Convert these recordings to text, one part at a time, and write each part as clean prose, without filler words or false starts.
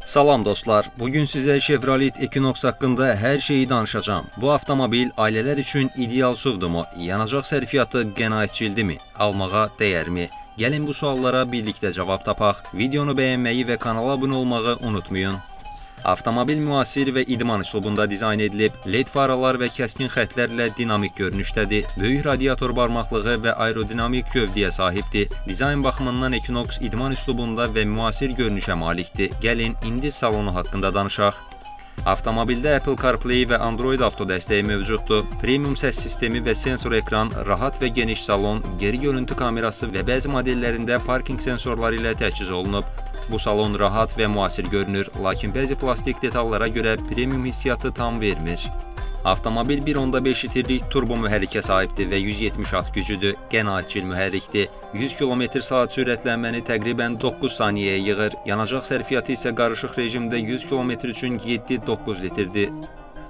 Salam dostlar, bugün sizə Chevrolet Equinox haqqında hər şeyi danışacağım. Bu avtomobil ailələr üçün ideal SUV-dumu? Yanacaq sərfiyyatı qənaətcildirmi? Almağa dəyərmi? Gəlin bu suallara birlikdə cavab tapaq. Videonu bəyənməyi və kanala abunə olmağı unutmayın. Avtomobil müasir və idman üslubunda dizayn edilib, LED faralar və kəskin xəttlərlə dinamik görünüşdədir, böyük radiator barmaqlığı və aerodinamik gövdəyə sahibdir. Dizayn baxımından Equinox idman üslubunda və müasir görünüşə malikdir. Gəlin, indi salonu haqqında danışaq. Avtomobildə Apple CarPlay və Android Auto dəstəyi mövcuddur. Premium səs sistemi və sensor ekran, rahat və geniş salon, geri görüntü kamerası və bəzi modellərində parking sensorları ilə təchiz olunub. Bu salon rahat və müasir görünür, lakin bəzi plastik detallara görə premium hissiyatı tam vermir. Avtomobil 1.5 litrlik turbo mühərrikə sahibdir və 170 at gücüdür. Qənaətcil mühərrikdir. 100 km/saat sürətlənməni təqribən 9 saniyəyə yığır. Yanacaq sərfiyyatı isə qarışıq rejimdə 100 km üçün 7-9 litrdir.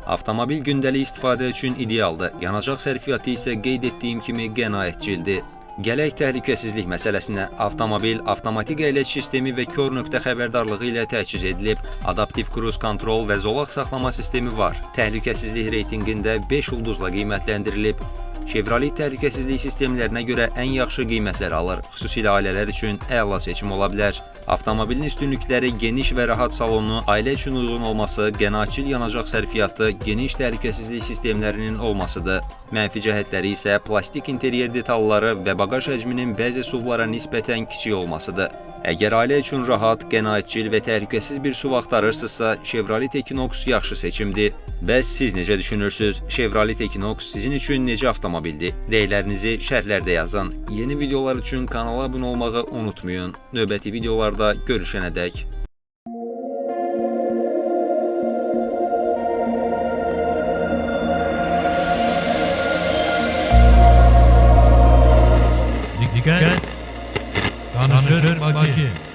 Avtomobil gündəlik istifadə üçün idealdır. Yanacaq sərfiyyatı isə qeyd etdiyim kimi qənaətcildir. Gələk təhlükəsizlik məsələsinə. Avtomobil avtomatik əyləc sistemi və kör nöqtə xəbərdarlığı ilə təchiz edilib. Adaptiv kruz kontrol və zolaq saxlama sistemi var. Təhlükəsizlik reytinqində 5 ulduzla qiymətləndirilib. Chevrolet təhlükəsizlik sistemlərinə görə ən yaxşı qiymətlər alır. Xüsusilə ailələr üçün əla seçim ola bilər. Avtomobilin üstünlükləri geniş və rahat salonu, ailə üçün uyğun olması, qənaətcil yanacaq sərfiyyatı, geniş təhlükəsizlik sistemlərinin olmasıdır. Mənfi cəhətləri isə plastik interyer detalları və baqaj həcminin bəzi SUV-lara nisbətən kiçik olmasıdır. Əgər ailə üçün rahat, qənaətcil və təhlükəsiz bir SUV axtarırsınızsa, Chevrolet Equinox yaxşı seçimdir. Bəs siz necə düşünürsünüz? Chevrolet Equinox sizin üçün necə avtomobildir? Rəylərinizi şərhlərdə yazın. Yeni videolar üçün kanala abunə olmağı unutmayın. Növbəti videolarda görüşənədək. Dikkat! Danışır Baki.